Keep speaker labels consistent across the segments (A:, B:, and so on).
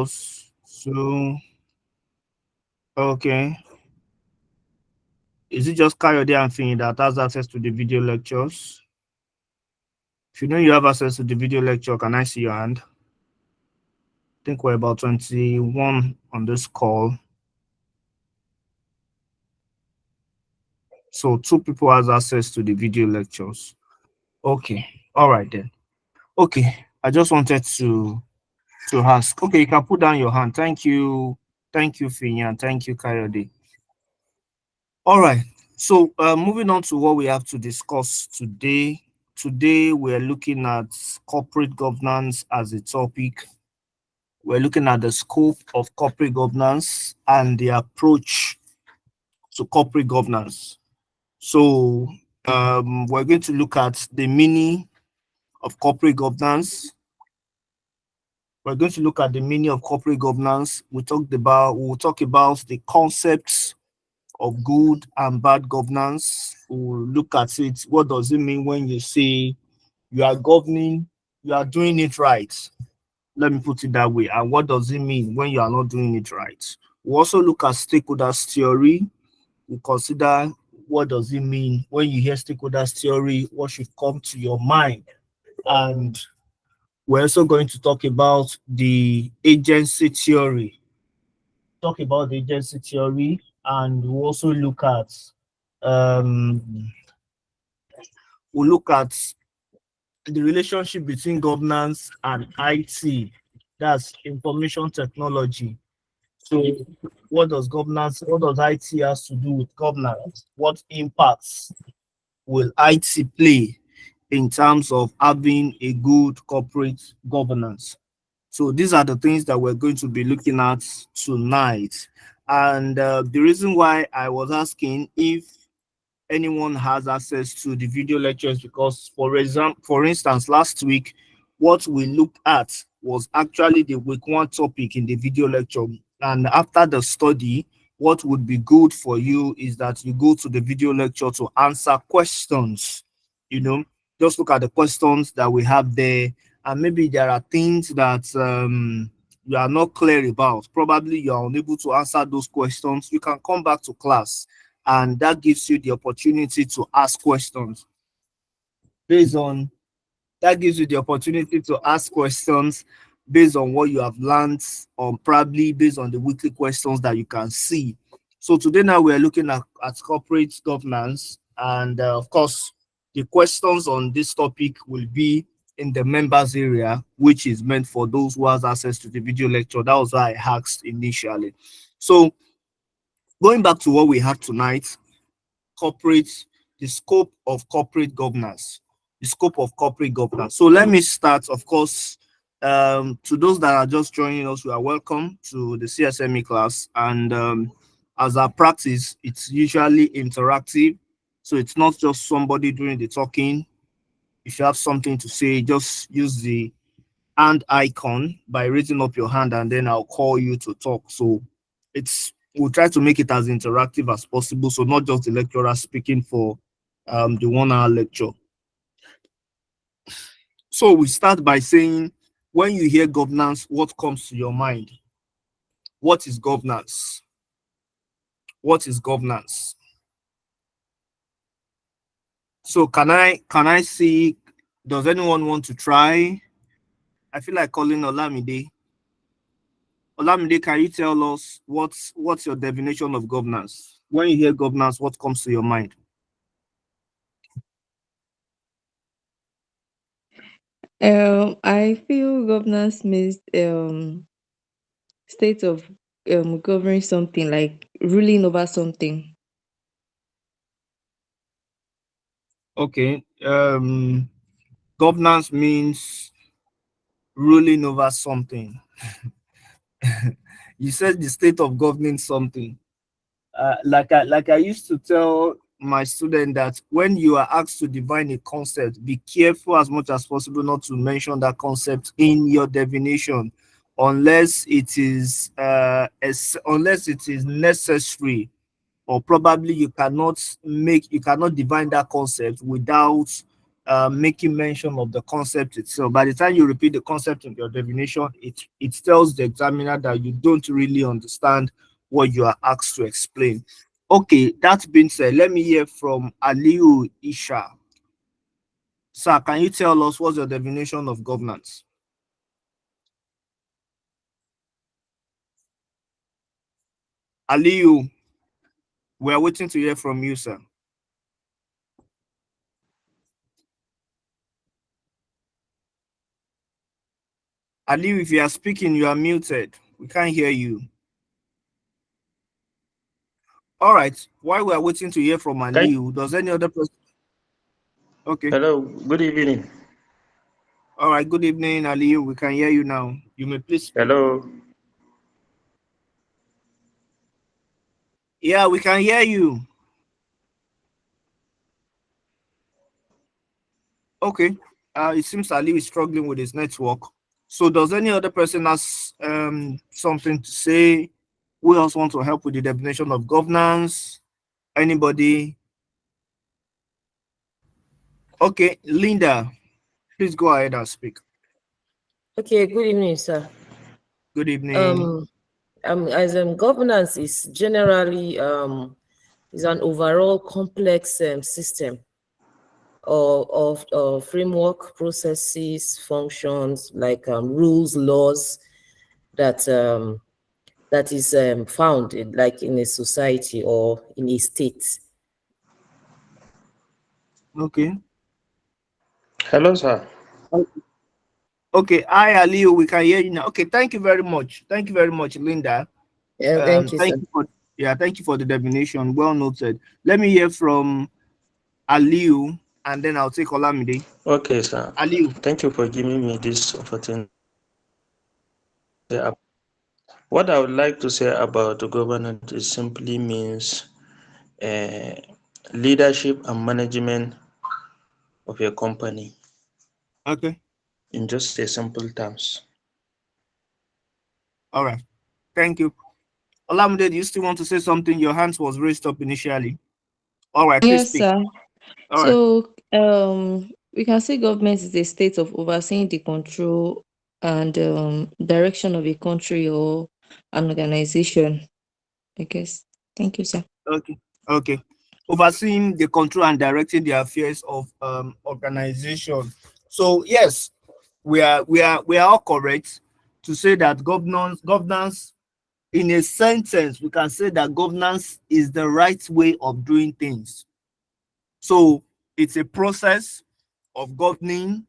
A: So, okay. Is it just Kayode and Finn that has access to the video lectures? If you know you have access to the video lecture, can I see your hand? I think we're about 21 on this call. So 2 people has access to the video lectures. Okay. All right then. Okay. I just wanted to ask. Okay, you can put down your hand. Thank you. Thank you, Finn, thank you, Kayode. All right. So moving on to what we have to discuss today. Today we're looking at corporate governance as a topic. We're looking at the scope of corporate governance and the approach to corporate governance. So we're going to look at the meaning of corporate governance. We're going to look at the meaning of corporate governance. We'll talk about the concepts of good and bad governance. We'll look at it. What does it mean when you say you are governing, you are doing it right? Let me put it that way. And what does it mean when you are not doing it right? We'll also look at stakeholders theory. We consider what does it mean when you hear stakeholders theory, what should come to your mind. And we're also going to talk about the agency theory. And we'll also look at the relationship between governance and IT. That's information technology. So what does IT has to do with governance? What impacts will IT play in terms of having a good corporate governance? So these are the things that we're going to be looking at tonight. And the reason why I was asking if anyone has access to the video lectures, because for instance, last week, what we looked at was actually the week 1 topic in the video lecture. And after the study, what would be good for you is that you go to the video lecture to answer questions. Just look at the questions that we have there, and maybe there are things that you are not clear about. Probably you are unable to answer those questions. You can come back to class, and that gives you the opportunity to ask questions based on based on what you have learned, or probably based on the weekly questions that you can see. So today now we're looking at corporate governance, and of course the questions on this topic will be in the members area, which is meant for those who has access to the video lecture. That was why I asked initially. So going back to what we have tonight, the scope of corporate governance. So let me start. Of course, to those that are just joining us, we are welcome to the CSME class. And as our practice, it's usually interactive. So it's not just somebody doing the talking. If you have something to say, just use the hand icon by raising up your hand, and then I'll call you to talk. So we'll try to make it as interactive as possible, so not just the lecturer speaking for the 1 hour lecture. So we start by saying, when you hear governance, what comes to your mind? What is governance? So can I see, does anyone want to try? I feel like calling Olamide. Olamide, can you tell us what's your definition of governance? When you hear governance, what comes to your mind?
B: I feel governance means state of governing something, like ruling over something.
A: Okay. Governance means ruling over something. You said the state of governing something. Like I used to tell my student that when you are asked to define a concept, be careful as much as possible not to mention that concept in your definition, unless it is necessary, or probably you cannot define that concept without making mention of the concept itself. By the time you repeat the concept in your definition, it tells the examiner that you don't really understand what you are asked to explain. Okay, that being said, let me hear from Aliu Isha. Sir, can you tell us what's your definition of governance? Aliu, we are waiting to hear from you, sir. Aliu, if you are speaking, you are muted. We can't hear you. All right. While we are waiting to hear from
C: Can
A: Aliu, does any other person? Okay.
C: Hello, good evening.
A: All right. Good evening, Aliu. We can hear you now. You may please speak.
C: Hello.
A: Yeah, we can hear you. Okay. It seems Aliu is struggling with his network. So, does any other person has something to say? Who else wants to help with the definition of governance? Anybody? Okay, Linda, please go ahead and speak.
D: Okay, good evening, sir.
A: Good evening.
D: Um, as governance is generally is an overall complex system of framework, processes, functions like rules, laws that that is found like in a society or in a state.
A: Okay.
C: Hello, sir.
A: Okay, hi Aliu, we can hear you now. Okay, thank you very much. Thank you very much, Linda.
D: Yeah, thank you,
A: Thank
D: sir.
A: you for thank you for the definition. Well noted. Let me hear from Aliu, and then I'll take Olamide.
C: Okay, sir.
A: Aliu.
C: Thank you for giving me this opportunity. What I would like to say about the governance is simply means uh, leadership and management of your company
A: Okay.
C: in just a simple terms.
A: All right. Thank you. Olamide, do you still want to say something? Your hands was raised up initially. All right, please
B: Yes,
A: speak.
B: sir.
A: All right.
B: So, we can say government is a state of overseeing the control and direction of a country or an organization, I guess. Thank you, sir.
A: Okay. Okay. Overseeing the control and directing the affairs of organization. So yes, we are all correct to say that governance in a sentence we can say that governance is the right way of doing things. So it's a process of governing.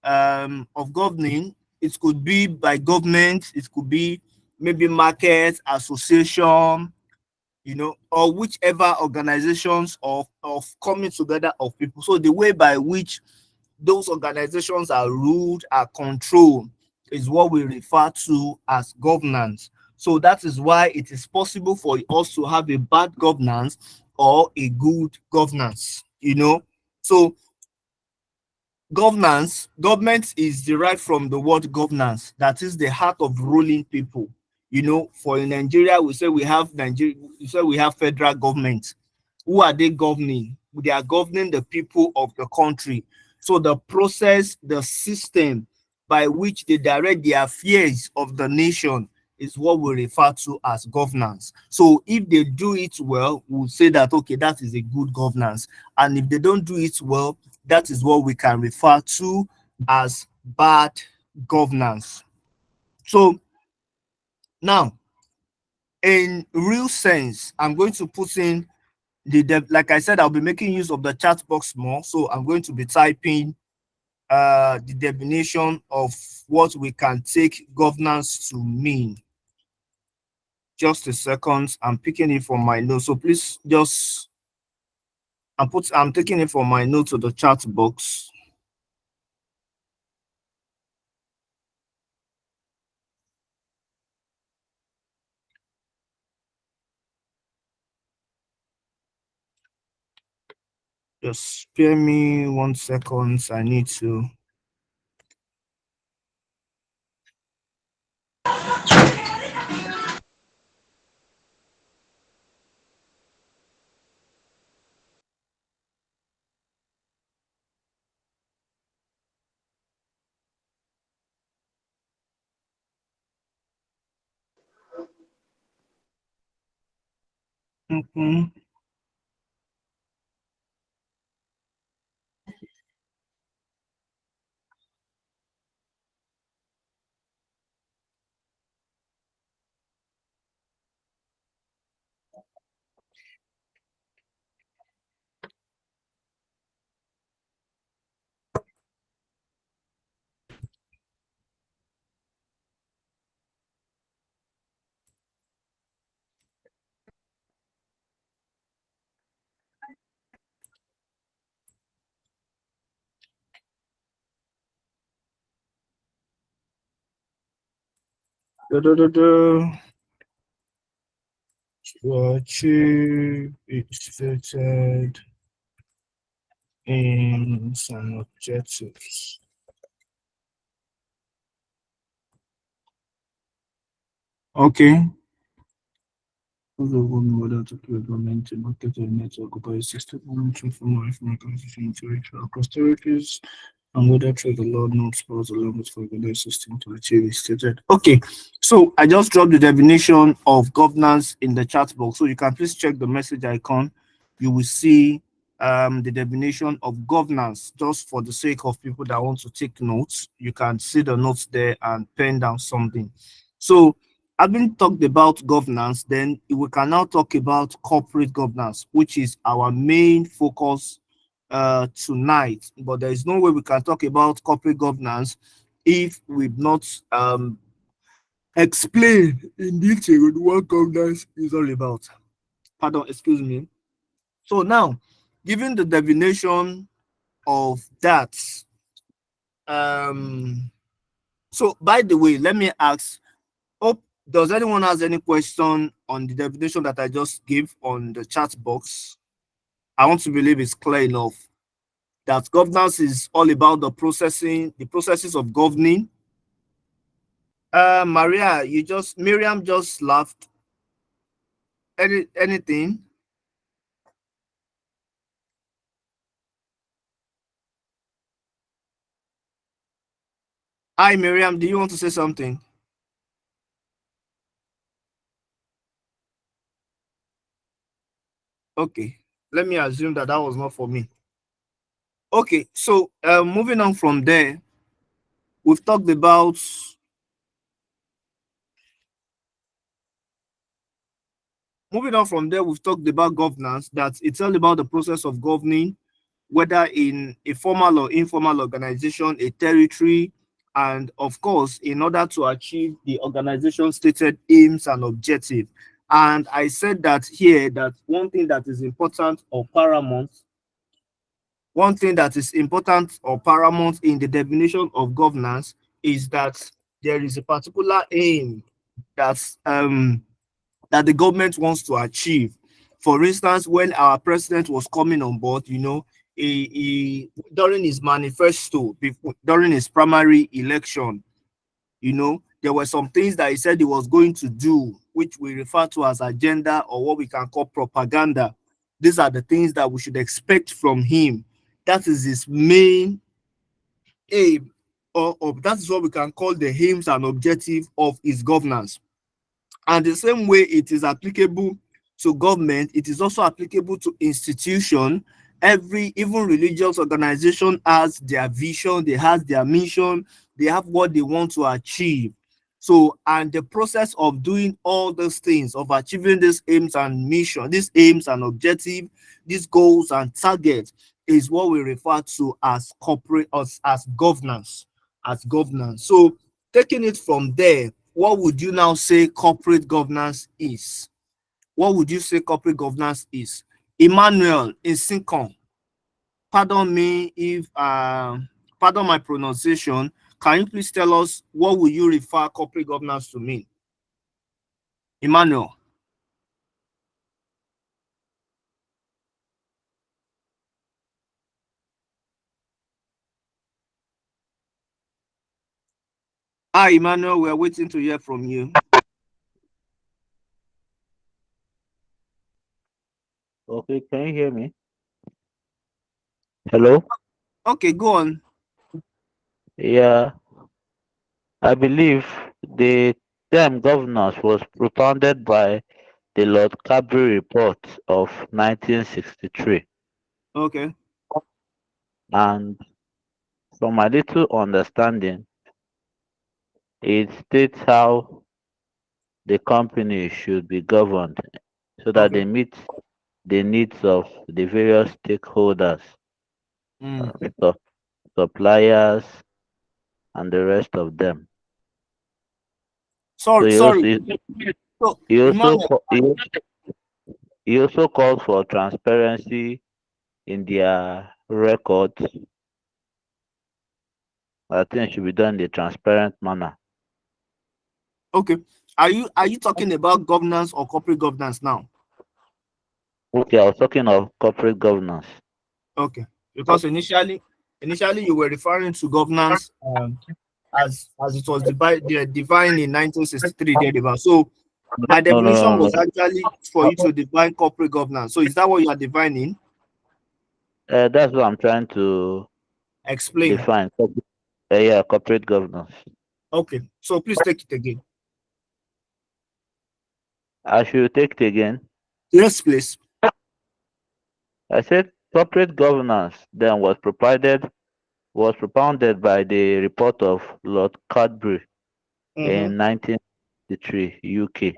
A: It could be by government, it could be maybe market association, or whichever organizations of coming together of people. So the way by which those organizations are ruled, are controlled, is what we refer to as governance. So that is why it is possible for us to have a bad governance or a good governance. So government is derived from the word governance, that is the heart of ruling people. For in Nigeria, we say we have federal government. Who are they governing? They are governing the people of the country. So the process, the system by which they direct the affairs of the nation is what we refer to as governance. So if they do it well, we'll say that okay, that is a good governance. And if they don't do it well, that is what we can refer to as bad governance. So now, in real sense, I'm going to put in like I said, I'll be making use of the chat box more. So I'm going to be typing the definition of what we can take governance to mean. Just a second, I'm picking it from my notes. So please just I'm taking it from my notes to the chat box. Just spare me 1 second. I need to. Mm-hmm. Da-da-da-da. To achieve its stated aims and objectives. Okay. Also, one model to implement a marketed network by system monitoring from life organization to reach across territories and whether through the Lord not spouse along with for the system to achieve its stated. Okay, so I just dropped the definition of governance in the chat box, so you can please check the message icon. You will see the definition of governance. Just for the sake of people that want to take notes, you can see the notes there and pen down something. So having talked about governance, then we can now talk about corporate governance, which is our main focus tonight. But there is no way we can talk about corporate governance if we've not explained in detail what governance is all about. Pardon, excuse me. So now, given the definition of that, um, so by the way, let me ask, hope does anyone has any question on the definition that I just gave on the chat box? I want to believe it's clear enough that governance is all about the processes of governing. Maria, Miriam just laughed. Anything? Hi, Miriam, do you want to say something? Okay, let me assume that that was not for me. Okay, so moving on from there, we've talked about we've talked about governance, that it's all about the process of governing, whether in a formal or informal organization, a territory, and of course, in order to achieve the organization's stated aims and objectives. And I said that here that one thing that is important or paramount in the definition of governance is that there is a particular aim that's that the government wants to achieve. For instance, when our president was coming on board, he during his manifesto, during his primary election, there were some things that he said he was going to do, which we refer to as agenda or what we can call propaganda. These are the things that we should expect from him. That is his main aim, or that is what we can call the aims and objective of his governance. And the same way it is applicable to government, it is also applicable to institution. Every even religious organization has their vision, they have their mission, they have what they want to achieve. So, and the process of doing all those things, of achieving these aims and mission, these aims and objective, these goals and targets, is what we refer to as corporate, as governance, So, taking it from there, what would you now say corporate governance is? What would you say corporate governance is? Emmanuel Isinkon, pardon me if pardon my pronunciation. Can you please tell us what will you refer corporate governance to mean? Emmanuel. Hi, Emmanuel. We are waiting to hear from you.
E: Okay, can you hear me? Hello?
A: Okay, go on.
E: Yeah, I believe the term governance was propounded by the Lord Cadbury report of 1963,
A: Okay.
E: and from my little understanding, it states how the company should be governed so that
A: Okay.
E: they meet the needs of the various stakeholders,
A: Mm.
E: sup- suppliers, and the rest of them. So
A: Sorry,
E: he also
A: sorry. So,
E: he also
A: Emmanuel,
E: ca- he also called for transparency in their records. I think it should be done in a transparent manner.
A: okay. Are you talking about governance or corporate governance now?
E: Okay, I was talking of corporate governance.
A: Okay. Because initially you were referring to governance as it was defined in 1963 thereabout. So my
E: No, no,
A: definition
E: no, no.
A: was actually for you to define corporate governance. So is that what you are defining?
E: That's what I'm trying to
A: Explain.
E: define. Yeah, corporate governance.
A: Okay. So please take it again.
E: I should take it again.
A: Yes, please.
E: I said corporate governance then was propounded by the report of Lord Cadbury
A: Mm-hmm.
E: in 1963 UK.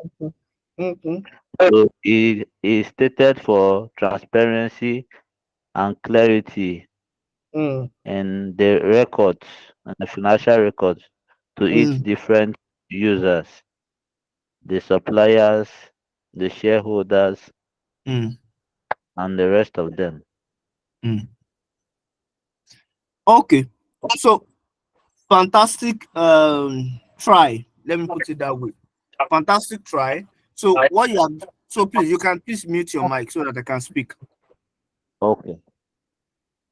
A: Mm-hmm.
E: So it stated for transparency and clarity
A: Mm,
E: in the records and the financial records to its
A: mm,
E: different users, the suppliers, the shareholders,
A: mm,
E: and the rest of them.
A: mm. Okay. So fantastic try. Let me put it that way. Fantastic try. So what you have so please you can please mute your mic so that I can speak.
E: Okay.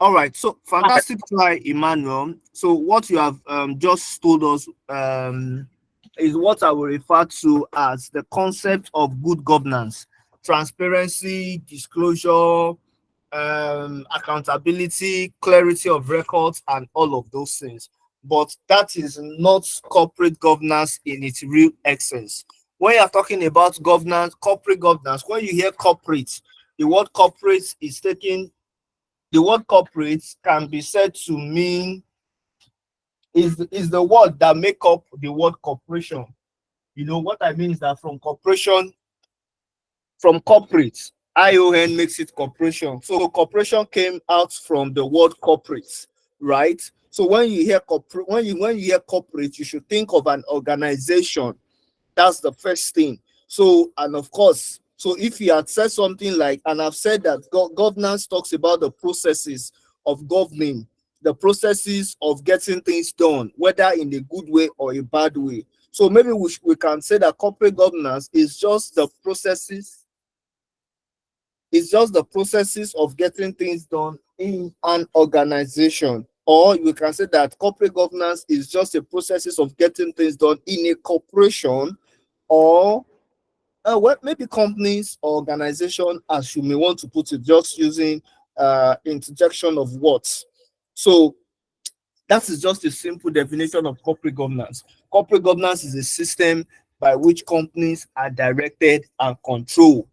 A: All right. So fantastic try, Emmanuel. So what you have just told us is what I will refer to as the concept of good governance, transparency, disclosure, accountability, clarity of records, and all of those things. But that is not corporate governance in its real essence. When you're talking about governance, corporate governance, when you hear corporate, the word corporate is taking the word corporate can be said to mean is the word that make up the word corporation. You know what I mean is that from corporate, ION makes it corporation. So corporation came out from the word corporate, right? So when you hear corporate, you should think of an organization. That's the first thing. So, and of course, so if you had said something like, and I've said that governance talks about the processes of governing, the processes of getting things done, whether in a good way or a bad way. So maybe we can say that corporate governance is just the processes, of getting things done in an organization. Or you can say that corporate governance is just the processes of getting things done in a corporation, or well, maybe companies or organization, as you may want to put it, just using interjection of words. So that is just a simple definition of corporate governance. Corporate governance is a system by which companies are directed and controlled.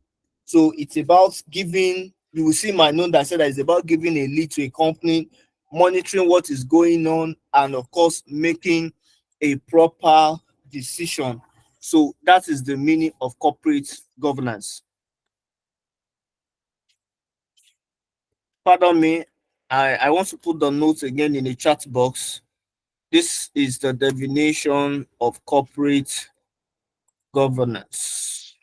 A: So it's about giving, you will see my note that said that it's about giving a lead to a company, monitoring what is going on, and of course, making a proper decision. So that is the meaning of corporate governance. Pardon me, I want to put the notes again in the chat box. This is the definition of corporate governance.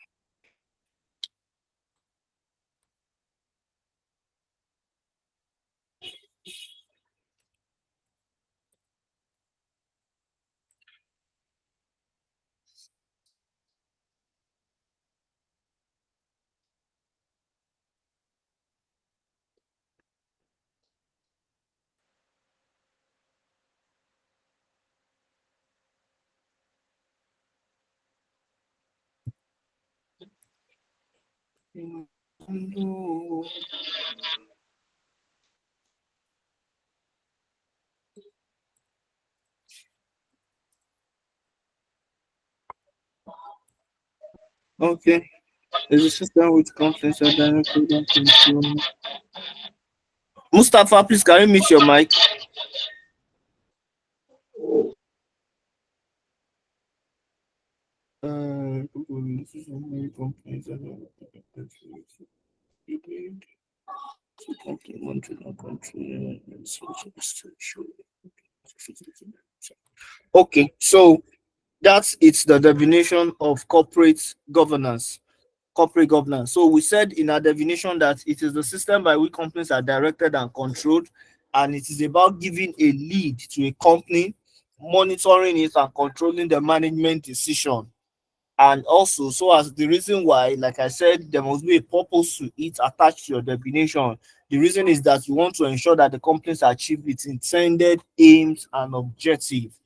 A: Okay. There's a system which companies are directly don't control. Mustafa, please can you mute your mic? Companies are okay, so that's it's the definition of corporate governance. So we said in our definition that it is the system by which companies are directed and controlled, and it is about giving a lead to a company, monitoring it and controlling the management decision. And also, so as the reason why, like I said, there must be a purpose to it attached to your definition. The reason is that you want to ensure that the companies achieve its intended aims and objectives.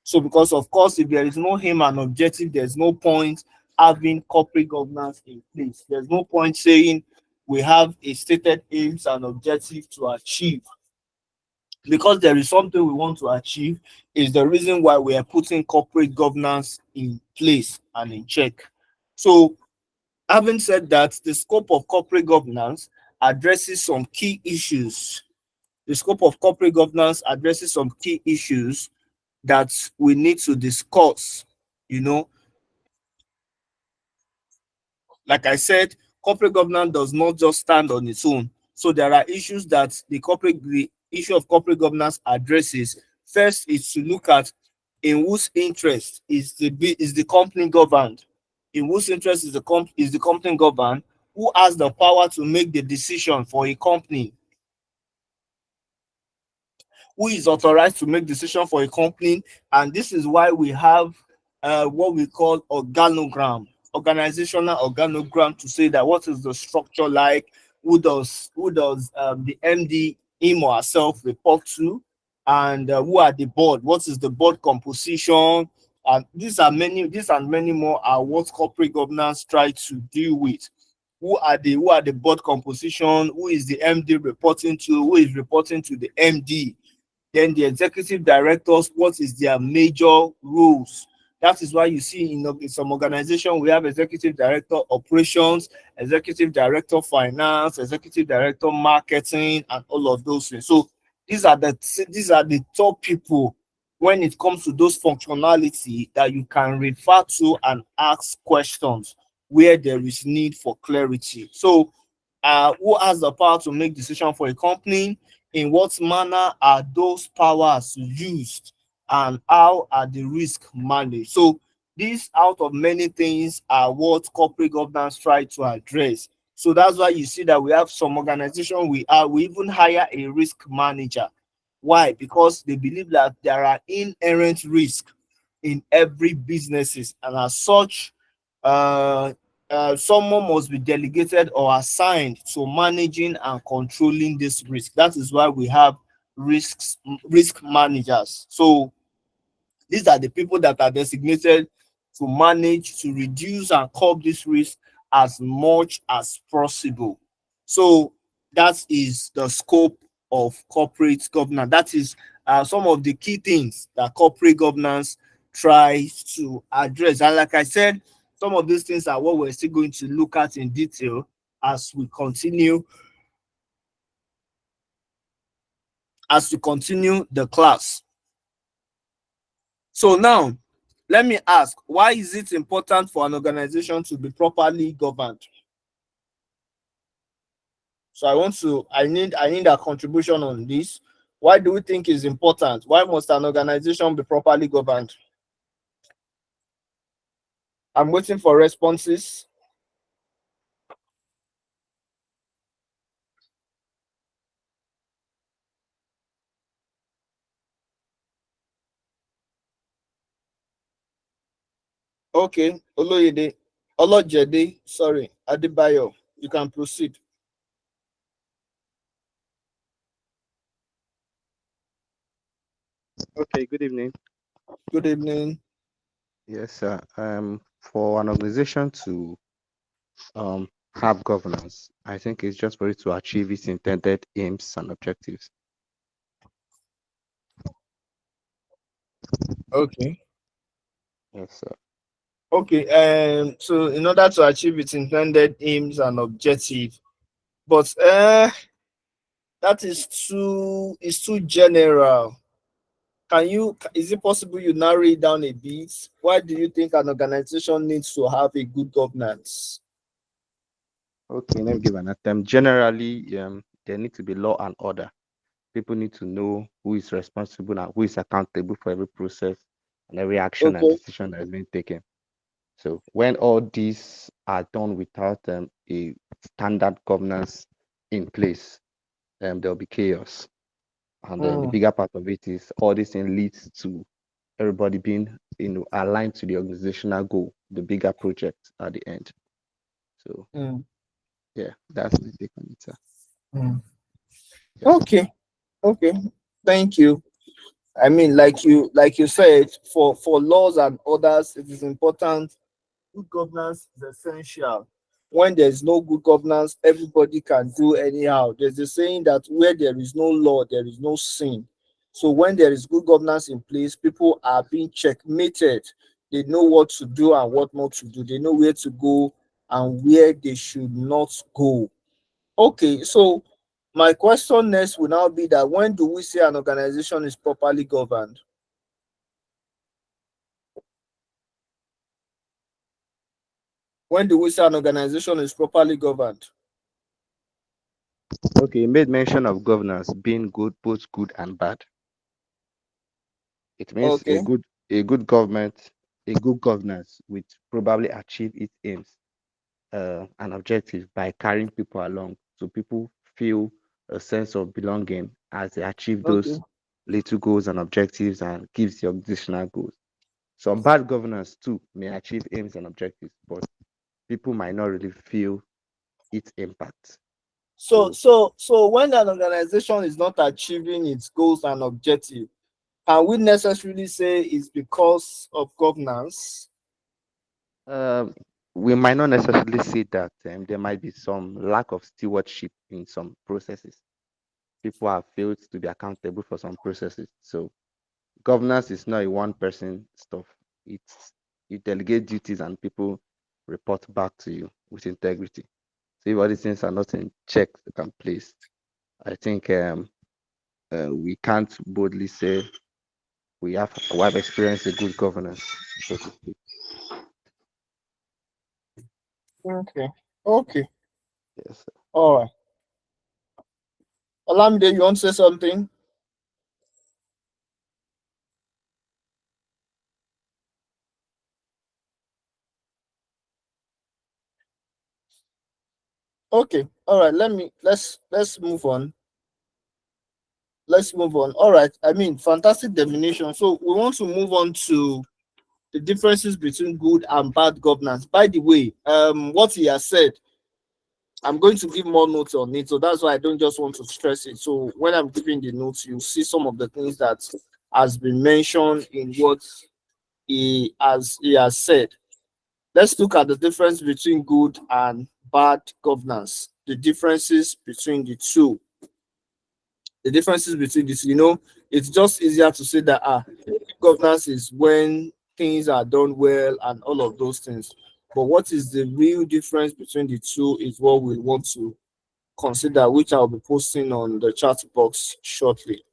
A: So, because of course, if there is no aim and objective, there's no point having corporate governance in place. There's no point saying we have a stated aims and objective to achieve, because there is something we want to achieve is the reason why we are putting corporate governance in place and in check. So, having said that, the scope of corporate governance addresses some key issues. The scope of corporate governance addresses some key issues that we need to discuss. You know, like I said, corporate governance does not just stand on its own. So there are issues that the issue of corporate governance addresses. First is to look at in whose interest is the company governed. In whose interest is the company governed? Who has the power to make the decision for a company? Who is authorized to make decision for a company? And this is why we have what we call organizational organogram, to say that what is the structure like, who does the MD him or herself report to, and who are the board, what is the board composition, and these and many more are what corporate governance try to deal with. Who are the board composition, who is the MD reporting to, who is reporting to the MD, then the executive directors, what is their major roles. That is why you see in some organization we have executive director operations, executive director finance, executive director marketing, and all of those things. So these are the top people when it comes to those functionality that you can refer to and ask questions where there is need for clarity. So who has the power to make decision for a company? In what manner are those powers used, and how are the risks managed? So these out of many things are what corporate governance try to address. So that's why you see that we have some organization we even hire a risk manager. Why? Because they believe that there are inherent risks in every businesses, and as such, uh, someone must be delegated or assigned to managing and controlling this risk. That is why we have risk managers. So these are the people that are designated to manage, to reduce and curb this risk as much as possible. So that is the scope of corporate governance. That is some of the key things that corporate governance tries to address. And like I said, some of these things are what we're still going to look at in detail as we continue the class. So now, let me ask, why is it important for an organization to be properly governed? So I need a contribution on this. Why do we think is important? Why must an organization be properly governed? I'm waiting for responses. Okay, Olojede, sorry, Adebayo, you can proceed.
F: Okay, good evening.
A: Good evening.
F: Yes, sir. For an organization to have governance, I think it's just for it to achieve its intended aims and objectives.
A: Okay.
F: Yes, sir.
A: Okay. So in order to achieve its intended aims and objective, but that is too general. Is it possible you narrow it down a bit? Why do you think an organization needs to have a good governance?
F: Okay, let me give an attempt. Generally, there need to be law and order. People need to know who is responsible and who is accountable for every process and every action and
A: Okay.
F: decision that is being taken. So when all these are done without a standard governance in place, there'll be chaos. And the
A: Mm,
F: bigger part of it is all this thing leads to everybody being aligned to the organizational goal, the bigger project at the end. So
A: mm,
F: yeah, that's my take on it, sir.
A: mm.
F: Yeah.
A: Okay. Okay. Thank you. I mean, like you said, for laws and orders, it is important. Good governance is essential. When there's no good governance, everybody can do anyhow. There's a saying that where there is no law, there is no sin. So when there is good governance in place, people are being checkmated. They know what to do and what not to do. They know where to go and where they should not go. Okay, so my question next will now be that when do we say an organization is properly governed? When do we say an organization is properly governed?
F: Okay, you made mention of governance being good, both good and bad. It means
A: Okay.
F: a good government, a good governance which probably achieve its aims and objectives by carrying people along, so people feel a sense of belonging as they achieve
A: Okay.
F: those little goals and objectives and gives the additional goals. Some bad governance too may achieve aims and objectives, but people might not really feel its impact.
A: So
F: So
A: so so when an organization is not achieving its goals and objective, can we necessarily say it's because of governance?
F: um, we might not necessarily say that there might be some lack of stewardship in some processes. People have failed to be accountable for some processes. So governance is not a one person stuff. It's you delegate duties and people report back to you with integrity. So if all these things are not in check and place, I think we can't boldly say we have experienced a good governance, so to speak.
A: Okay. Okay.
F: Yes.
A: All right. Olamide, you want to say something? Okay. All right. Let's move on. Let's move on. All right. I mean, fantastic definition. So we want to move on to the differences between good and bad governance. By the way, what he has said, I'm going to give more notes on it. So that's why I don't just want to stress it. So when I'm giving the notes, you see some of the things that has been mentioned in what he has said. Let's look at the difference between good and bad governance. The differences between the two. The differences between this, it's just easier to say that governance is when things are done well and all of those things. But what is the real difference between the two is what we want to consider, which I'll be posting on the chat box shortly.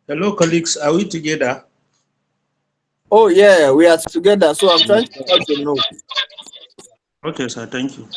C: Hello, colleagues. Are we together?
A: Oh yeah, we are together. So I'm trying to start the note.
C: Okay, sir. Thank you.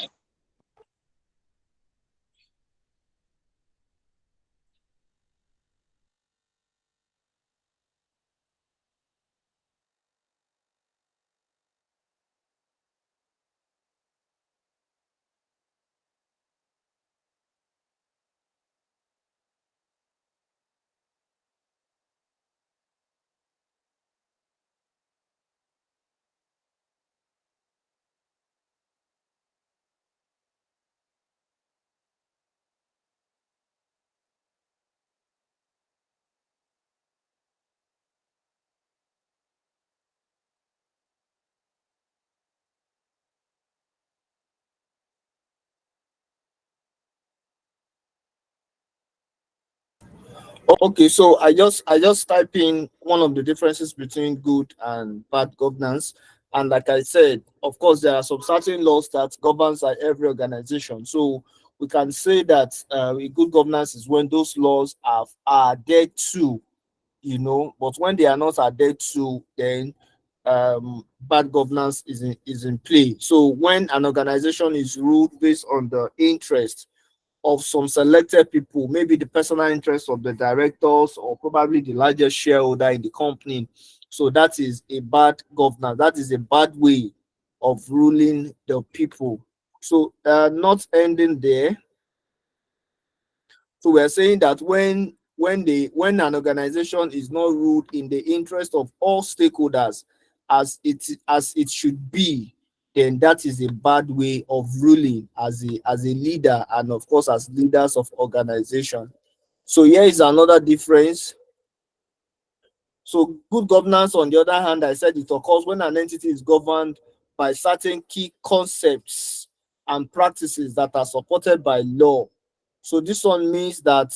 A: Okay, so I just type in one of the differences between good and bad governance, and like I said, of course, there are some certain laws that governs every organization. So we can say that a good governance is when those laws are there too, but when they are not adhered to, then bad governance is in play. So when an organization is ruled based on the interest of some selected people, maybe the personal interest of the directors or probably the largest shareholder in the company. So that is a bad governance. That is a bad way of ruling the people. So not ending there. So we're saying that when an organization is not ruled in the interest of all stakeholders as it should be, then that is a bad way of ruling as a leader and of course as leaders of organization. So here is another difference. So good governance, on the other hand, I said it occurs when an entity is governed by certain key concepts and practices that are supported by law. So this one means that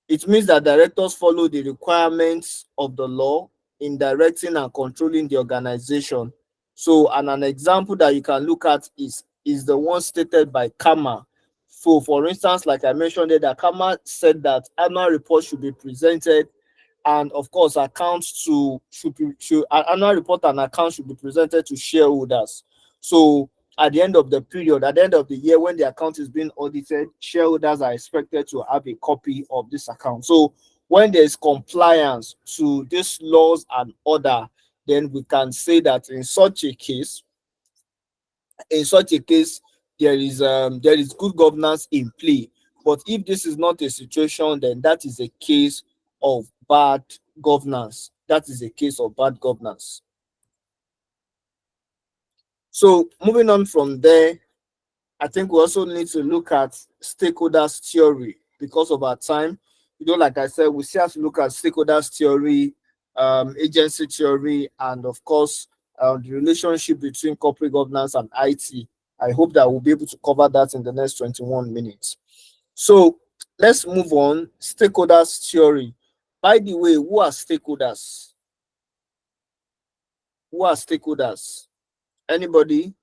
A: directors follow the requirements of the law in directing and controlling the organization. So, and an example that you can look at is the one stated by Kama. So, for instance, like I mentioned, that Kama said that annual reports should be presented, and of course, accounts to should annual report and accounts should be presented to shareholders. So, at the end of the period, at the end of the year, when the account is being audited, shareholders are expected to have a copy of this account. So when there is compliance to these laws and order, then we can say that in such a case, there is good governance in play. But if this is not a situation, then that is a case of bad governance. That is a case of bad governance. So moving on from there, I think we also need to look at stakeholders theory because of our time. Like I said, we still have to look at stakeholders theory, agency theory, and of course, the relationship between corporate governance and IT. I hope that we'll be able to cover that in the next 21 minutes. So let's move on. Stakeholders theory. By the way, who are stakeholders? Who are stakeholders? Anybody?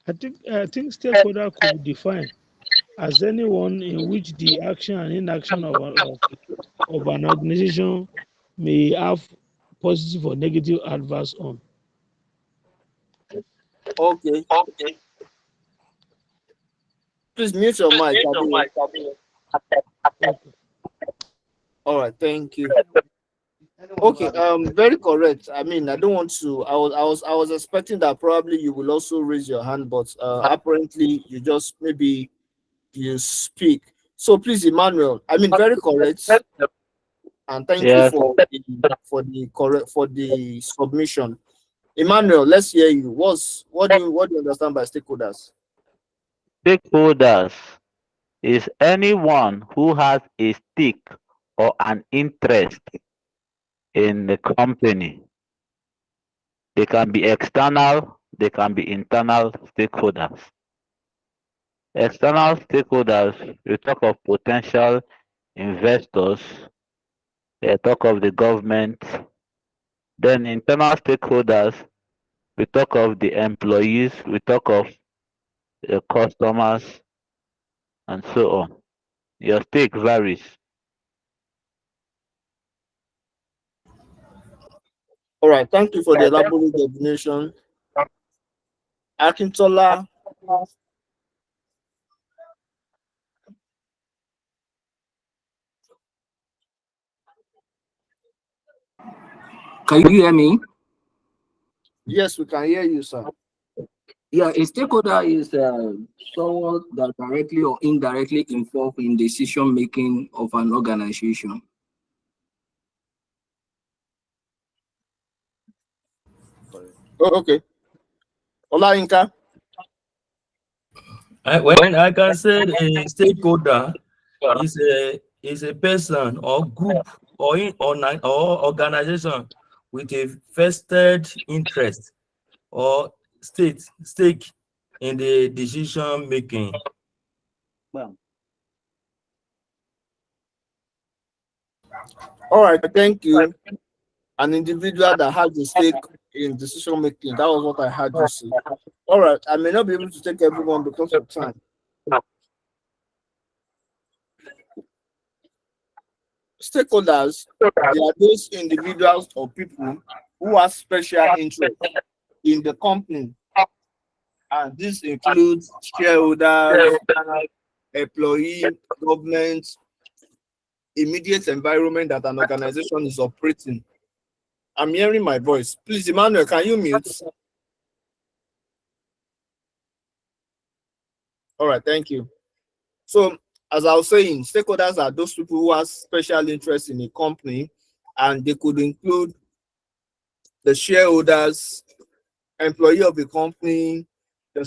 G: I think stakeholder could be defined as anyone in which the action and inaction of an organization may have positive or negative adverse on.
A: Okay. Please mute your mic.
G: Okay.
A: All right, thank you. Okay, very correct. I mean, I don't want to. I was expecting that probably you will also raise your hand, but apparently you just maybe you speak. So please, Emmanuel. I mean, very correct, and thank you
E: Yes,
A: for the submission. Emmanuel, let's hear you. What do you understand by stakeholders?
E: stakeholders is anyone who has a stake or an interest in the company. They can be external, they can be internal stakeholders. External stakeholders, we talk of potential investors, talk of the government, then internal stakeholders, we talk of the employees, we talk of the customers, and so on. Your stake varies.
A: All right, thank you for the elaborate definition. Akintola,
H: Can you hear me?
A: yes, we can hear you, sir.
H: Yeah, a stakeholder is someone that directly or indirectly involved in decision making of an organization.
A: Oh, okay. Olayinka.
I: When I can say a stakeholder is a person or group or organization with a vested interest or stake in the decision making.
A: All right, thank you. An individual that has a stake in decision making. That was what I had you say. All right, I may not be able to take everyone because of time. Stakeholders, they are those individuals or people who have special interest in the company, and this includes shareholders, employee, government, immediate environment that an organization is operating. I'm hearing my voice. Please, Emmanuel, can you mute? All right, thank you. So, as I was saying, stakeholders are those people who have special interest in a company, and they could include the shareholders, employee of the company, the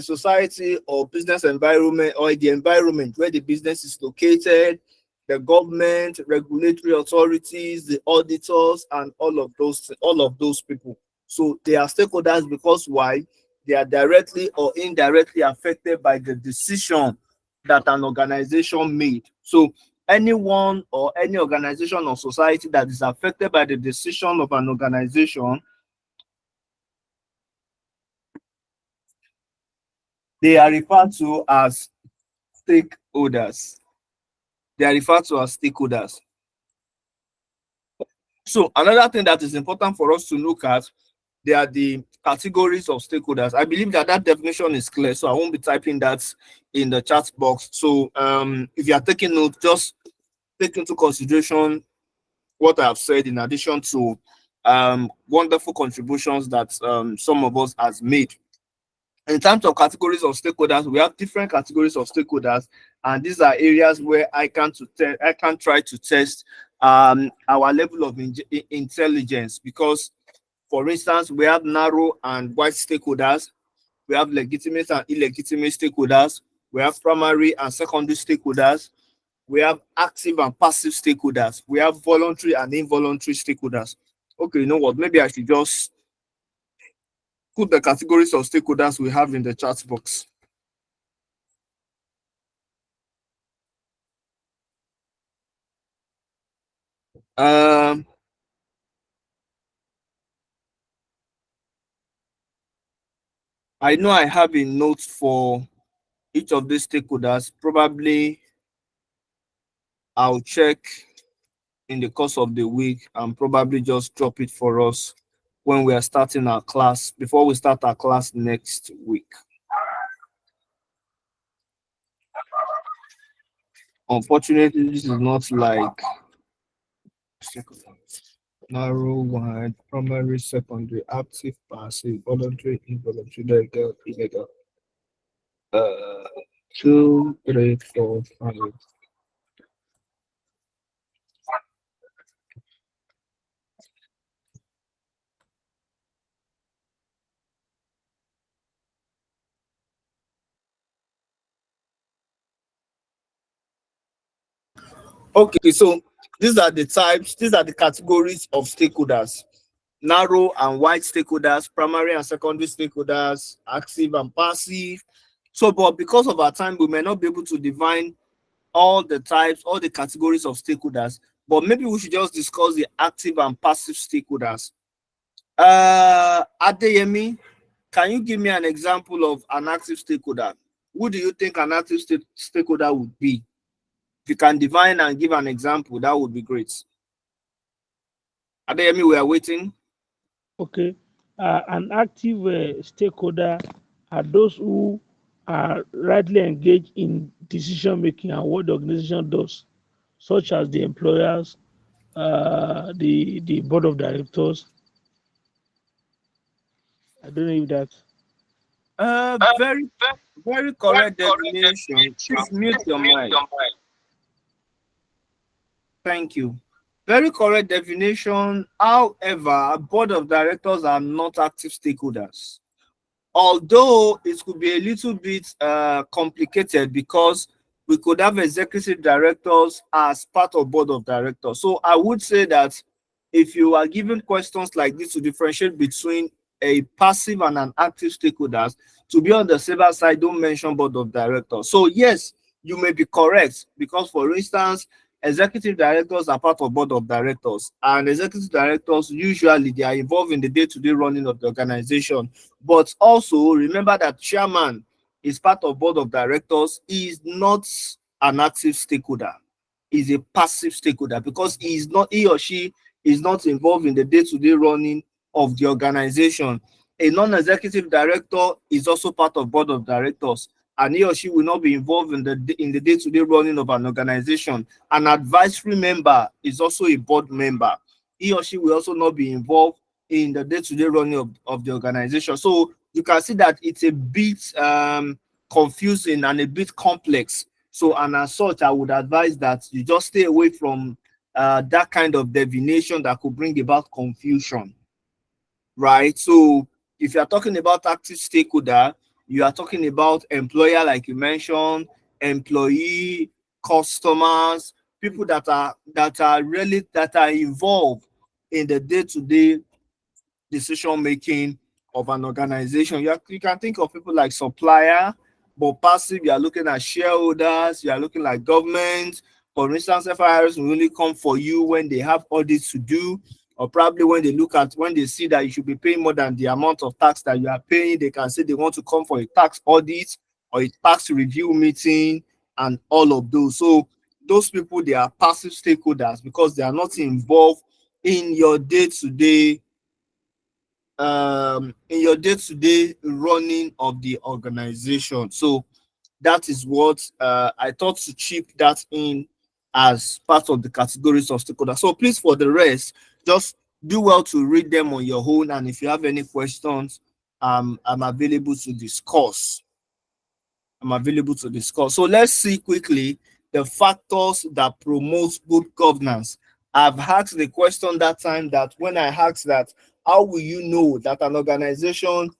A: society or business environment, or the environment where the business is located, the government, regulatory authorities, the auditors, and all of those people. So they are stakeholders because why? They are directly or indirectly affected by the decision that an organization made. So anyone or any organization or society that is affected by the decision of an organization, they are referred to as stakeholders. They are referred to as stakeholders. So another thing that is important for us to look at, they are the categories of stakeholders. I believe that that definition is clear, so I won't be typing that in the chat box. So if you are taking note, just take into consideration what I have said in addition to wonderful contributions that some of us has made. In terms of categories of stakeholders, we have different categories of stakeholders, and these are areas where I can try to test our level of intelligence. Because, for instance, we have narrow and wide stakeholders, we have legitimate and illegitimate stakeholders, we have primary and secondary stakeholders, we have active and passive stakeholders, we have voluntary and involuntary stakeholders. Okay, you know what? Maybe I should just put the categories of stakeholders we have in the chat box. Um, I know I have a note for each of these stakeholders. Probably I'll check in the course of the week and probably just drop it for us when we are starting our class, before we start our class next week. Unfortunately, this is not like narrow, wide, primary, secondary, active, passive, voluntary, involuntary, legal, illegal. 2, 3, 4, 5. Okay, so these are the types, these are the categories of stakeholders: narrow and wide stakeholders, primary and secondary stakeholders, active and passive. So, but because of our time, we may not be able to define all the types, all the categories of stakeholders, but maybe we should just discuss the active and passive stakeholders. Adeyemi, can you give me an example of an active stakeholder? Who do you think an active stakeholder would be? If you can define and give an example, that would be great. Adeyemi, we are waiting.
G: Okay. An active stakeholder are those who are rightly engaged in decision making and what the organization does, such as the employers, the board of directors. I don't know if that.
A: Very, very correct definition. Please mute your mic. Thank you. Very correct definition. However, board of directors are not active stakeholders. Although it could be a little bit complicated because we could have executive directors as part of board of directors. So I would say that if you are given questions like this to differentiate between a passive and an active stakeholders, to be on the safer side, don't mention board of directors. So yes, you may be correct because, for instance, executive directors are part of board of directors, and executive directors usually they are involved in the day-to-day running of the organization. But also remember that chairman is part of board of directors. He is not an active stakeholder. He's a passive stakeholder because he or she is not involved in the day-to-day running of the organization. A non-executive director is also part of board of directors, and he or she will not be involved in the day-to-day running of an organization. An advisory member is also a board member. He or she will also not be involved in the day-to-day running of the organization. So you can see that it's a bit confusing and a bit complex. So, and as such, I would advise that you just stay away from that kind of definition that could bring about confusion, right? So if you are talking about active stakeholder, you are talking about employer, like you mentioned, employee, customers, people that are involved in the day-to-day decision making of an organization. You can think of people like supplier, but passive, you are looking at shareholders, you are looking at government. For instance, FIRs will only come for you when they have audits to do, or probably when they see that you should be paying more than the amount of tax that you are paying, they can say they want to come for a tax audit or a tax review meeting and all of those. So those people, they are passive stakeholders because they are not involved in your day-to-day running of the organization. So that is what I thought to chip that in as part of the categories of stakeholders. So please, for the rest, just do well to read them on your own, and if you have any questions, I'm available to discuss. So let's see quickly the factors that promote good governance. I've asked the question that time, that when I asked that, how will you know that an organization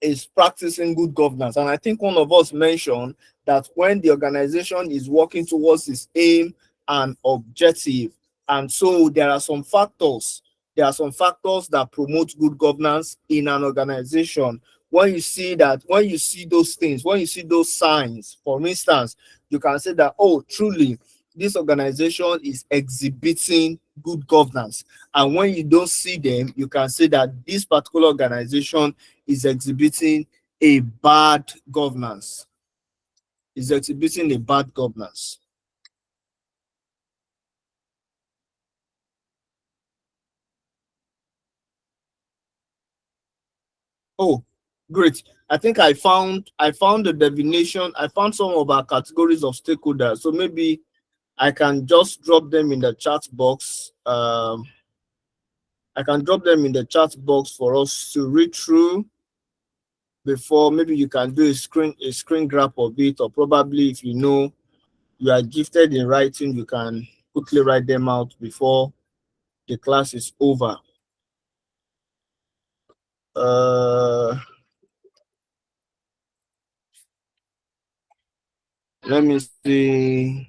A: is practicing good governance? And I think one of us mentioned that when the organization is working towards its aim and objective. And so there are some factors that promote good governance in an organization. When you see those things, when you see those signs, for instance, you can say that, oh, truly, this organization is exhibiting good governance. And when you don't see them, you can say that this particular organization is exhibiting a bad governance. Is exhibiting a bad governance. Oh, great. I think I found the definition. I found some of our categories of stakeholders. So maybe I can just drop them in the chat box. I can drop them in the chat box for us to read through before. Maybe you can do a screen grab of it, or probably if you know you are gifted in writing, you can quickly write them out before the class is over. Let me see.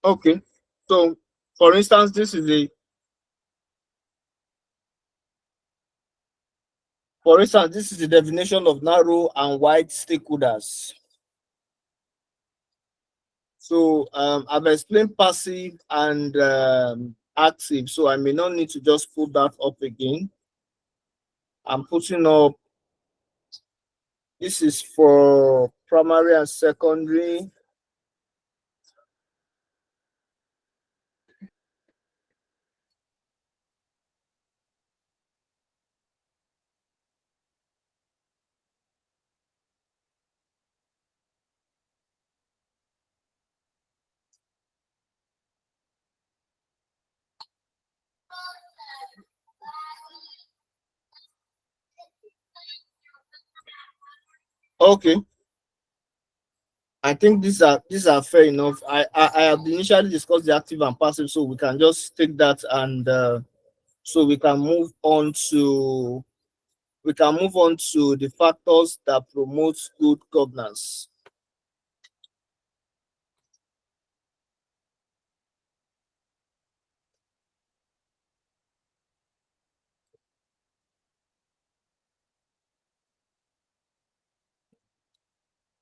A: Okay. So, for instance, this is a for instance, this is the definition of narrow and wide stakeholders. So I've explained passive and active, so I may not need to just put that up again. I'm putting up, this is for primary and secondary. Okay. I think these are fair enough. I have initially discussed the active and passive, so we can just take that and so we can move on to the factors that promote good governance.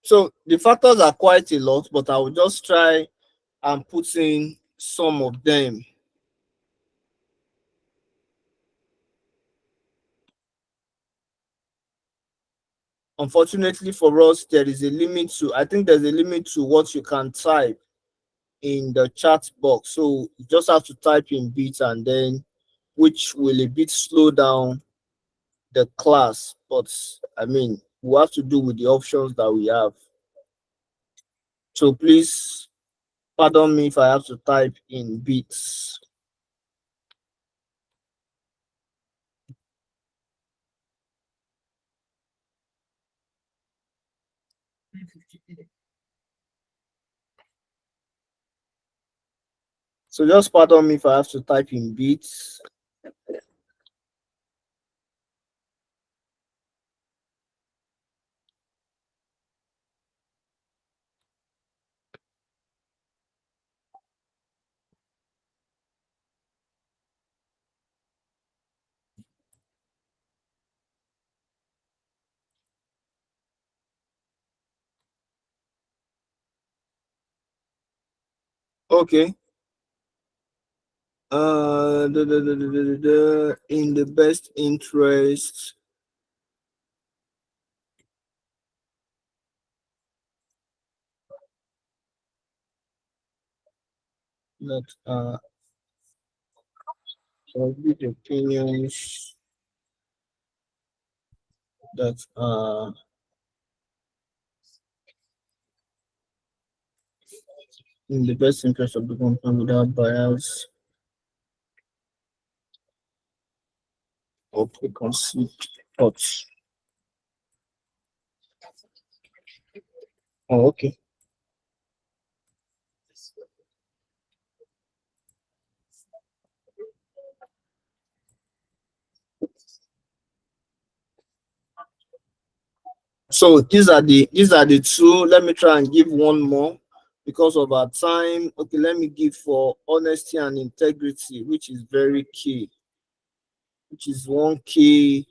A: So the factors are quite a lot, but I will just try and put in some of them. Unfortunately for us, there is a limit to, I think there's a limit to what you can type in the chat box. So you just have to type in bits, and then which will a bit slow down the class. But I mean, we have to do with the options that we have. So please pardon me if I have to type in bits. So just pardon me if I have to type in bits. Okay. In the best interest that with opinions that in the best interest of the company without bias or preconceived thoughts. Oh, okay. So these are the two. Let me try and give one more because of our time. Okay, let me give for honesty and integrity, which is very key, which is one key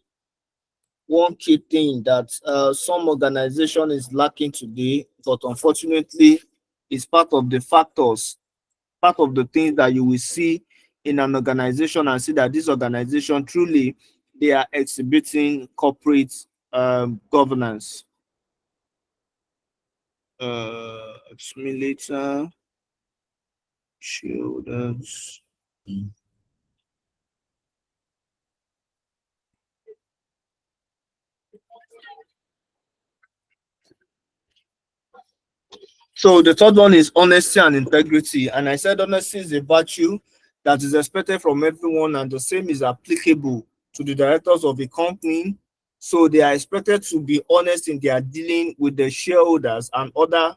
A: thing that some organization is lacking today, but unfortunately is part of the factors, part of the things that you will see in an organization and see that this organization truly they are exhibiting corporate governance. Simulator, shoulders. So the third one is honesty and integrity. And I said honesty is a virtue that is expected from everyone, and the same is applicable to the directors of a company. So they are expected to be honest in their dealing with the shareholders and other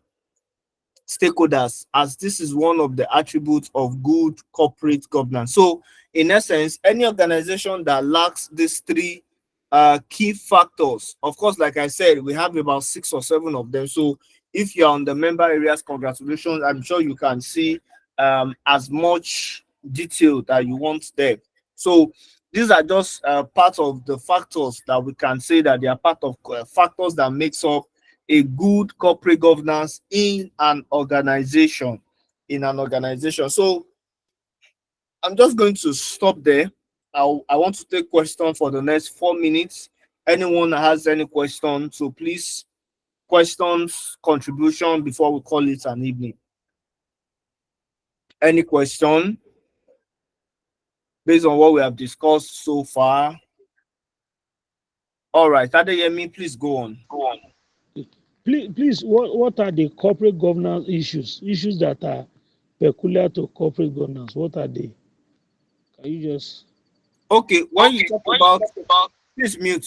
A: stakeholders, as this is one of the attributes of good corporate governance. So in essence, any organization that lacks these three key factors, of course, like I said, we have about 6 or 7 of them. So if you're on the member areas, congratulations. I'm sure you can see as much detail that you want there. So these are just part of the factors that we can say that they are part of factors that makes up a good corporate governance in an organization. So I'm just going to stop there. I want to take questions for the next 4 minutes. Anyone that has any questions, so please, questions, contribution before we call it an evening. Any question based on what we have discussed so far? All right, Adeyemi, please go on.
G: Please, what are the corporate governance issues that are peculiar to corporate governance? What are they? Can you just...
A: Okay, when you talk about, please mute.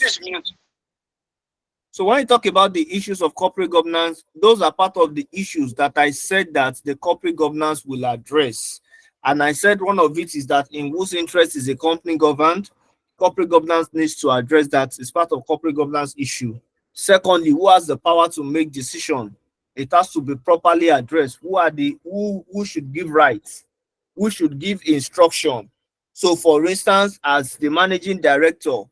A: So when you talk about the issues of corporate governance, those are part of the issues that I said that the corporate governance will address. And I said one of it is that in whose interest is a company governed, corporate governance needs to address that. It's part of corporate governance issue. Secondly, who has the power to make decision? It has to be properly addressed. Who should give rights? Who should give instruction? So for instance, as the managing director,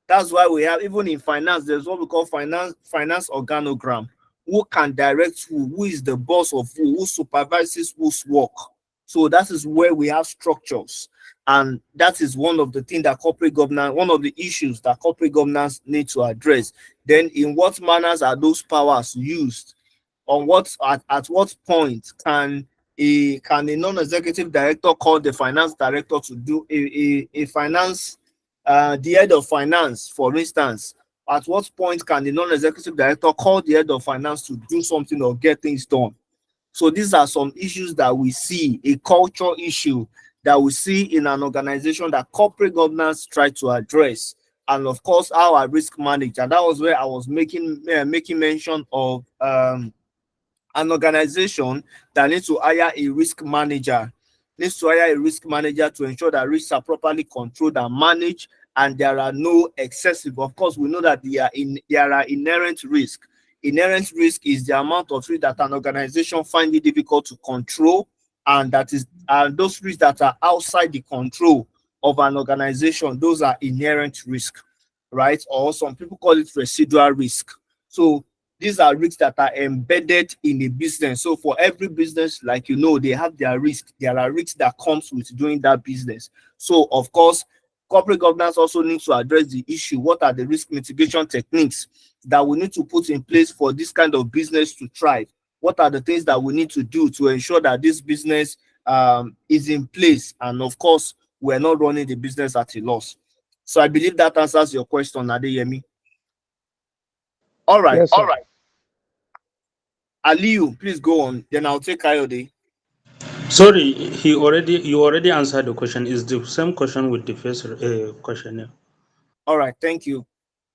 A: that's why we have, even in finance, there's what we call finance organogram. Who can direct who is the boss of who supervises whose work. So that is where we have structures. And that is one of the things that corporate governance, one of the issues that corporate governance needs to address. Then in what manners are those powers used? On what at what point can a non-executive director call the finance director to do a finance the head of finance, for instance? At what point can the non-executive director call the head of finance to do something or get things done? So these are some issues that we see, a culture issue that we see in an organization that corporate governance try to address. And of course, how I risk manage. And that was where I was making mention of an organization that needs to hire a risk manager, to ensure that risks are properly controlled and managed, and there are no excessive. Of course, we know that there are inherent risk. Inherent risk is the amount of risk that an organization finds it difficult to control, and those risks that are outside the control of an organization, those are inherent risk, right? Or some people call it residual risk. So these are risks that are embedded in a business. So for every business, like they have their risk. There are risks that comes with doing that business. So of course, corporate governance also needs to address the issue. What are the risk mitigation techniques that we need to put in place for this kind of business to thrive? What are the things that we need to do to ensure that this business is in place? And of course, we're not running the business at a loss. So I believe that answers your question, Adeyemi. All right.
G: Yes, sir.
A: Aliyu, please go on. Then I'll take Kayode.
C: Sorry, you already answered the question. Is the same question with the first questionnaire?
A: All right, thank you.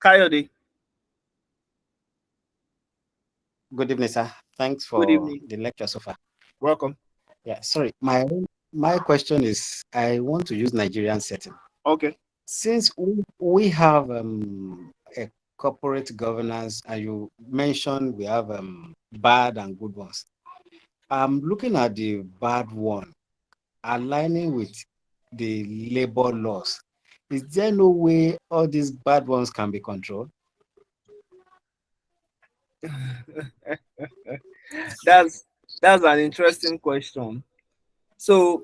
A: Kayode.
J: Good evening, sir. Thanks
A: Good
J: for
A: evening.
J: the lecture so far.
A: Welcome.
J: Yeah, sorry. My question is, I want to use Nigerian setting.
A: Okay.
J: Since we have a corporate governance, and you mentioned we have bad and good ones. I'm looking at the bad one, aligning with the labor laws. Is there no way all these bad ones can be controlled?
A: That's an interesting question. So,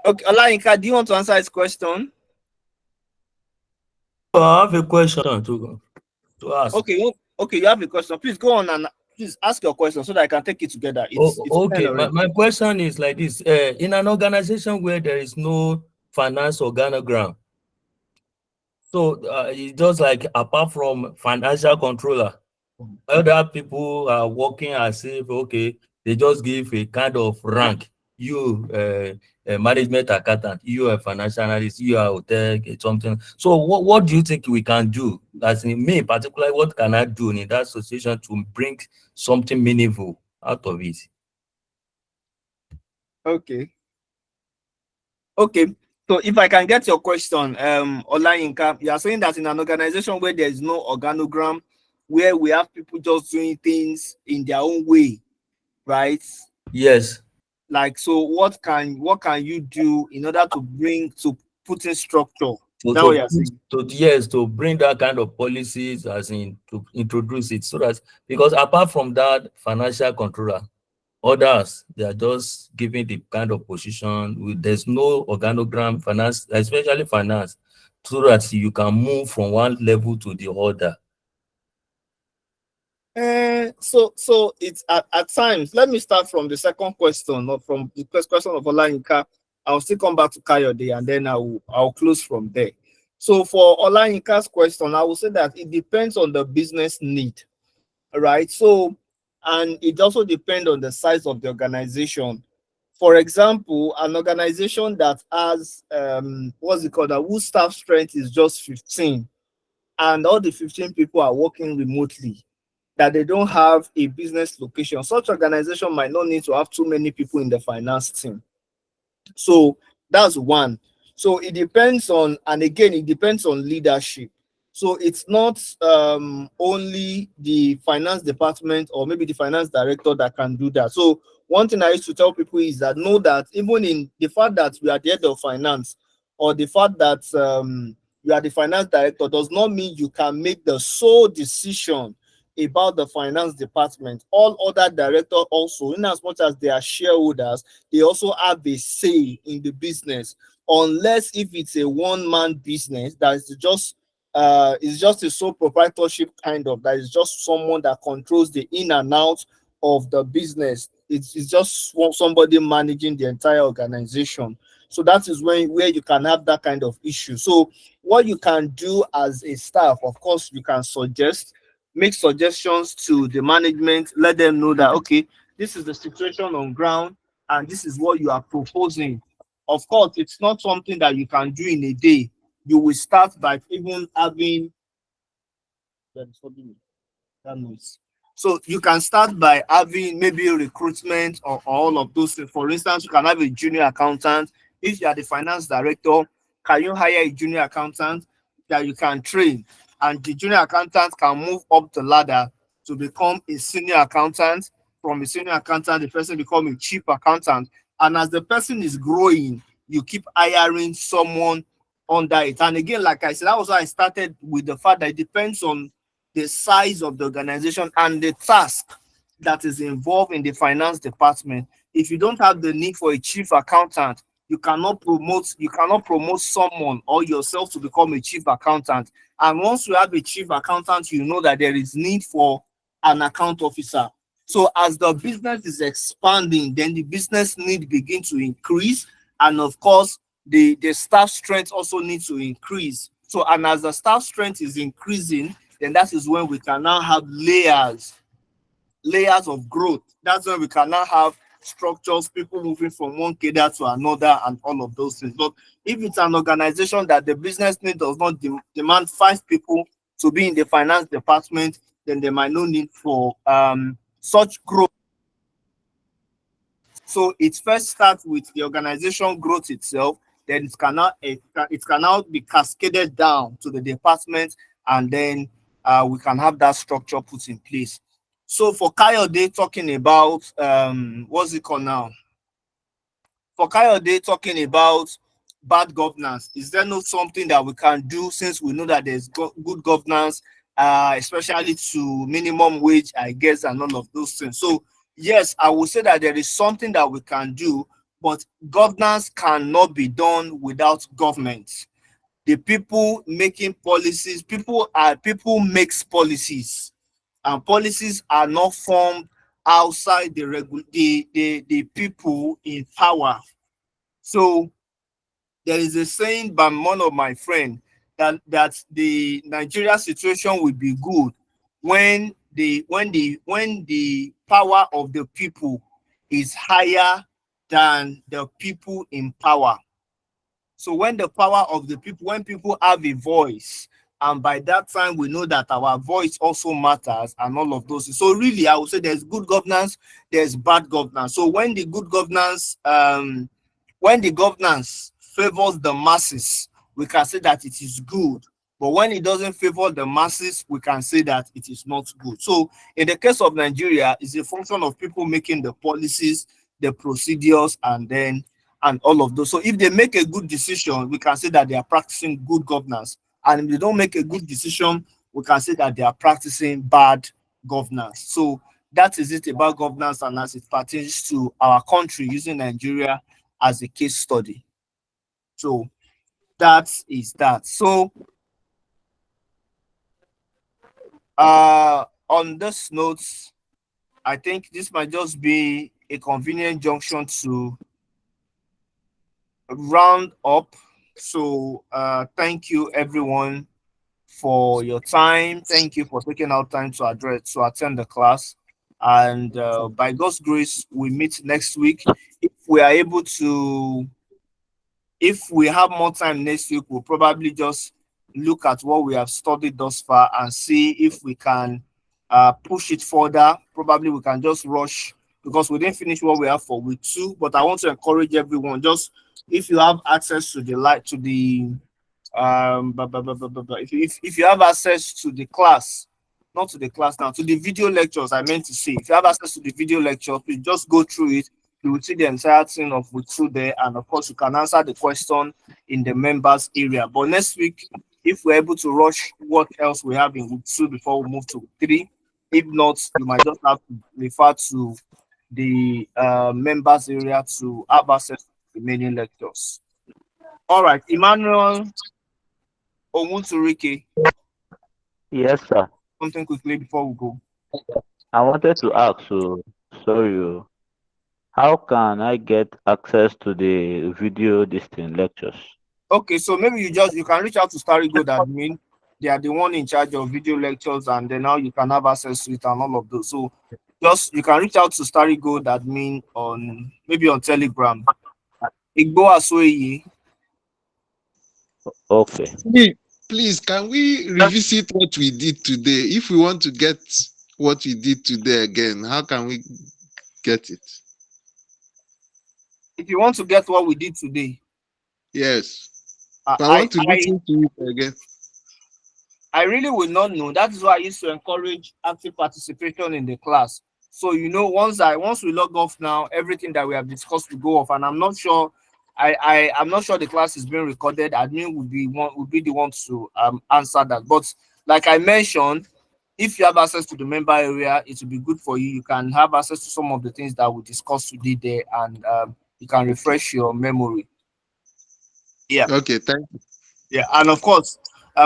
A: okay, Olayinka, do you want to answer his question?
I: I have a question to ask.
A: Okay, you have a question. Please go on and please ask your question so that I can take it together. It's
I: okay. My question is like this: in an organization where there is no finance organogram, so it's just like apart from financial controller, other people are working as if they just give a kind of rank. You a management accountant, you a financial analyst, you are hotel something. So what do you think we can do? As in me particularly, what can I do in that situation to bring something meaningful out of it?
A: Okay. So if I can get your question, Olayinka, you are saying that in an organization where there is no organogram, where we have people just doing things in their own way, right?
I: Yes.
A: Like, so what can you do in order to put in structure?
I: to
A: That what
I: to
A: you're saying?
I: yes, to bring that kind of policies, as in to introduce it, so that, because apart from that financial controller, others, they are just giving the kind of position there's no organogram, finance, especially finance, so that you can move from one level to the other.
A: So it's at times. Let me start from the second question, or from the first question of Olayinka. I'll still come back to Kayode, and then I'll close from there. So for Olayinka's question, I will say that it depends on the business need, right? So, and it also depends on the size of the organization. For example, an organization that has what's it called, whose staff strength is just 15, and all the 15 people are working remotely, that they don't have a business location. Such organization might not need to have too many people in the finance team. So that's one. So it depends on, and again, it depends on leadership. So it's not only the finance department or maybe the finance director that can do that. So one thing I used to tell people is that know that even in the fact that we are the head of finance, or the fact that you are the finance director, does not mean you can make the sole decision about the finance department. All other directors also, in as much as they are shareholders, they also have a say in the business, unless if it's a one-man business that is just it's just a sole proprietorship kind of, that is just someone that controls the in and out of the business. It's just somebody managing the entire organization. So that is where you can have that kind of issue. So what you can do as a staff, of course, you can make suggestions to the management, let them know that, okay, this is the situation on ground, and this is what you are proposing. Of course, it's not something that you can do in a day. You will start by even having that noise. So you can start by having maybe recruitment, or all of those things. For instance, you can have a junior accountant. If you are the finance director, can you hire a junior accountant that you can train? And the junior accountant can move up the ladder to become a senior accountant. From a senior accountant, the person become a chief accountant. And as the person is growing, you keep hiring someone under it. And again, like I said, that was why I started with the fact that it depends on the size of the organization and the task that is involved in the finance department. If you don't have the need for a chief accountant, you cannot promote someone or yourself to become a chief accountant. And once you have a chief accountant, you know that there is need for an account officer. So as the business is expanding, then the business need begin to increase, and of course the staff strength also needs to increase. So, and as the staff strength is increasing, then that is when we can now have layers of growth. That's when we can now have structures, people moving from one cadre to another, and all of those things. But if it's an organization that the business need does not demand 5 people to be in the finance department, then there might no need for such growth. So it first starts with the organization growth itself, then it can now be cascaded down to the department, and then we can have that structure put in place. So for Kayode talking about what's it called now? For Kayode talking about bad governance, is there not something that we can do, since we know that there's good governance, especially to minimum wage, I guess, and all of those things? So yes, I would say that there is something that we can do, but governance cannot be done without government. The people making policies, people makes policies, and policies are not formed outside the people in power. So there is a saying by one of my friends that the Nigeria situation will be good when the power of the people is higher than the people in power. So when the power of the people, when people have a voice, and by that time we know that our voice also matters, and all of those. So really, I would say there's good governance, there's bad governance. So when the governance favors the masses, we can say that it is good. But when it doesn't favor the masses, we can say that it is not good. So in the case of Nigeria, it's a function of people making the policies. the procedures, and all of those. So if they make a good decision, we can say that they are practicing good governance. And if they don't make a good decision, we can say that they are practicing bad governance. So that is it about governance and as it pertains to our country, using Nigeria as a case study. So that is that. So on this note, I think this might just be a convenient junction to round up. So thank you everyone for your time. Thank you for taking out time to attend the class. And by God's grace, we meet next week. If we are able to, if we have more time next week, we'll probably just look at what we have studied thus far and see if we can push it further. Probably we can just rush because we didn't finish what we have for week 2. But I want to encourage everyone, just if you have access to the light to the if you have access to the class, not to the class now, to the video lectures, I meant to say, if you have access to the video lecture, please just go through it. You will see the entire thing of week 2 there, and of course you can answer the question in the members area. But next week, if we're able to rush what else we have in week 2 before we move to week 3, if not, you might just have to refer to the members area to have access to the remaining lectures. All right, Emmanuel Omuturike,
E: Yes, sir.
A: something quickly before we go.
E: I wanted to ask you, sorry, how can I get access to the video distant lectures?
A: Okay, so maybe you can reach out to Starry Good Admin. They are the one in charge of video lectures, and then now you can have access to it and all of those. So just you can reach out to Starry Good Admin on maybe on Telegram. Igbo Asoye.
E: Okay.
K: Please, can we revisit what we did today? If we want to get what we did today again, how can we get it?
A: If you want to get what we did today,
K: yes, I want to listen to it again.
A: I really will not know. That is why I used to encourage active participation in the class. So once we log off now, everything that we have discussed will go off, and I'm not sure. I'm not sure the class is being recorded. Admin would be the one to answer that. But like I mentioned, if you have access to the member area, it will be good for you. You can have access to some of the things that we discussed today there, and you can refresh your memory. Yeah.
K: Okay, thank you.
A: Yeah, and of course,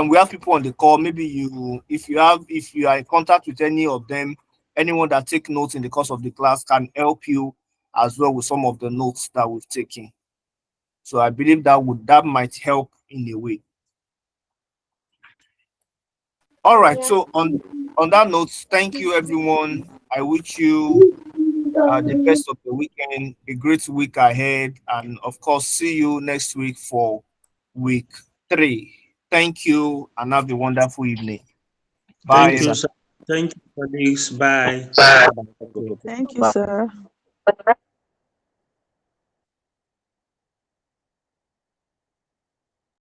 A: we have people on the call. Maybe if you are in contact with any of them, anyone that take notes in the course of the class can help you as well with some of the notes that we've taken. So I believe that might help in a way. All right. So on that note, thank you everyone. I wish you the best of the weekend, a great week ahead, and of course, see you next week for week 3. Thank you and have a wonderful evening. Bye.
C: Thank you, sir. Thank you, colleagues. Bye.
L: Thank you, sir.